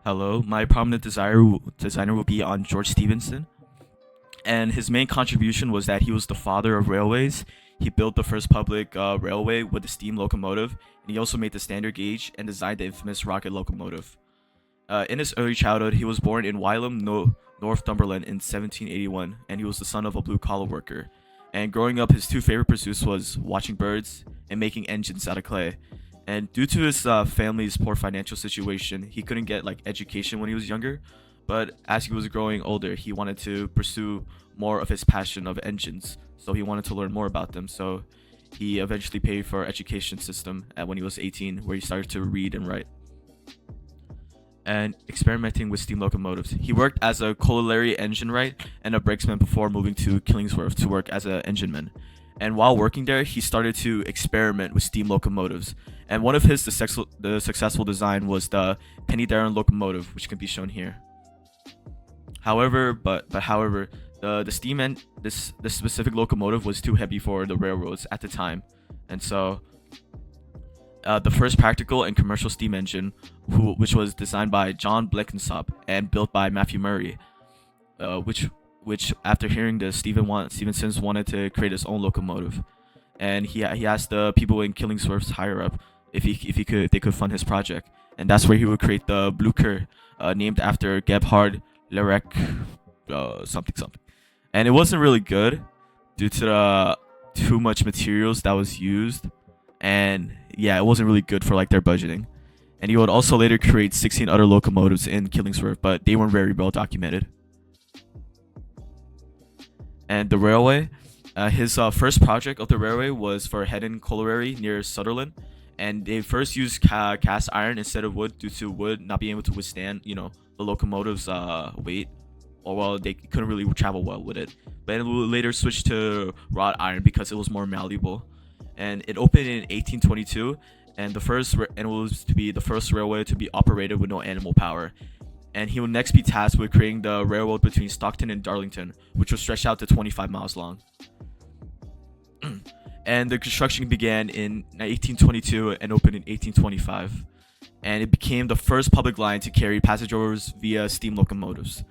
Hello, my prominent designer will be on George Stephenson, and his main contribution was that he was the father of railways. He built the first public railway with a steam locomotive, and he also made the standard gauge and designed the infamous rocket locomotive. In his early childhood, he was born in Wylam, Northumberland in 1781, and he was the son of a blue-collar worker. And growing up, his two favorite pursuits was watching birds and making engines out of clay. And due to his family's poor financial situation, he couldn't get like education when he was younger. But as he was growing older, he wanted to pursue more of his passion of engines. So he wanted to learn more about them. So he eventually paid for education system at when he was 18, where he started to read and write and experimenting with steam locomotives. He worked as a colliery engine wright and a brakesman before moving to Killingsworth to work as an engineman. And while working there, he started to experiment with steam locomotives. And one of the successful design was the Penny Darren locomotive, which can be shown here. However, the steam and this specific locomotive was too heavy for the railroads at the time, and so the first practical and commercial steam engine, which was designed by John Blenkinsop and built by Matthew Murray, which after hearing this, Stephenson wanted to create his own locomotive, and he asked the people in Killingsworth's higher up if they could fund his project, and that's where he would create the Blücher, named after Gebhard Lerech, something, and it wasn't really good due to the too much materials that was used, and yeah, it wasn't really good for like their budgeting. And he would also later create 16 other locomotives in Killingsworth, but they weren't very well documented. And the railway, his first project of the railway was for Hedden Colliery near Sutherland, and they first used cast iron instead of wood due to wood not being able to withstand, the locomotive's weight, or well, they couldn't really travel well with it. But it later switched to wrought iron because it was more malleable. And it opened in 1822, and it was to be the first railway to be operated with no animal power. And he would next be tasked with creating the railroad between Stockton and Darlington, which was stretched out to 25 miles long. And the construction began in 1822 and opened in 1825. And it became the first public line to carry passengers via steam locomotives.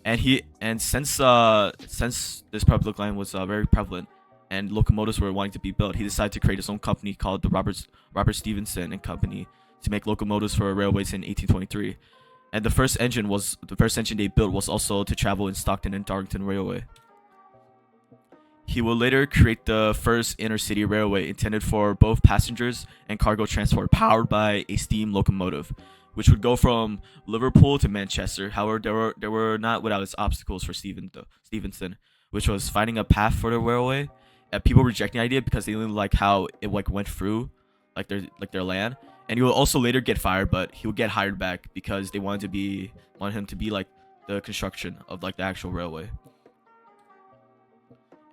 And since this public line was very prevalent and locomotives were wanting to be built, he decided to create his own company called the Robert Stephenson and Company to make locomotives for railways in 1823. And the first engine they built was also to travel in Stockton and Darlington Railway. He will later create the first intercity railway intended for both passengers and cargo transport, powered by a steam locomotive, which would go from Liverpool to Manchester. However, there were not without its obstacles for Stephenson, which was finding a path for the railway. People rejecting the idea because they didn't like how it went through their land. And he will also later get fired, but he would get hired back because they wanted him to be like the construction of like the actual railway.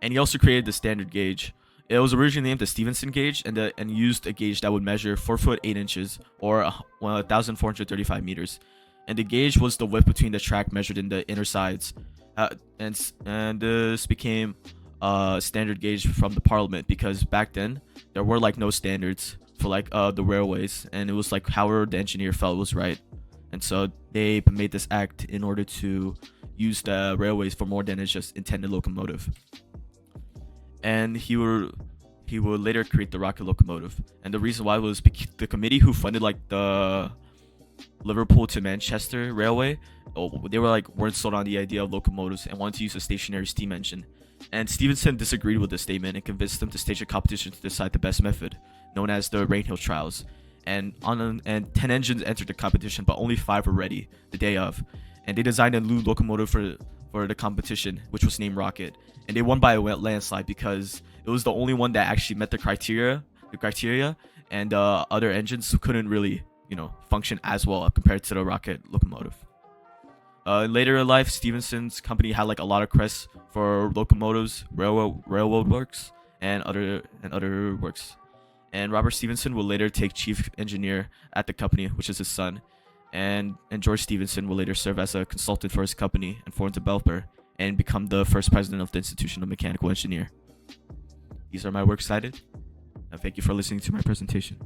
And he also created the standard gauge. It was originally named the Stephenson gauge, and used a gauge that would measure 4 foot 8 inches or 1,435 meters. And the gauge was the width between the track measured in the inner sides. And this became standard gauge from the Parliament because back then there were like no standards for like the railways, and it was like however the engineer felt was right. And so they made this act in order to use the railways for more than its just intended locomotive. And he would later create the rocket locomotive. And the reason why was the committee who funded like the Liverpool to Manchester railway, they weren't sold on the idea of locomotives and wanted to use a stationary steam engine. And Stephenson disagreed with this statement and convinced them to stage a competition to decide the best method, known as the Rainhill Trials. And 10 engines entered the competition, but only 5 were ready the day of. And they designed a new locomotive for the competition, which was named Rocket. And they won by a landslide because it was the only one that actually met the criteria, and other engines couldn't really, function as well compared to the Rocket locomotive. Later in life, Stephenson's company had like a lot of crests for locomotives, railroad works, and other works. And Robert Stephenson will later take chief engineer at the company, which is his son. And George Stephenson will later serve as a consultant for his company and foreign developer, and become the first president of the Institution of Mechanical Engineer. These are my works cited. And thank you for listening to my presentation.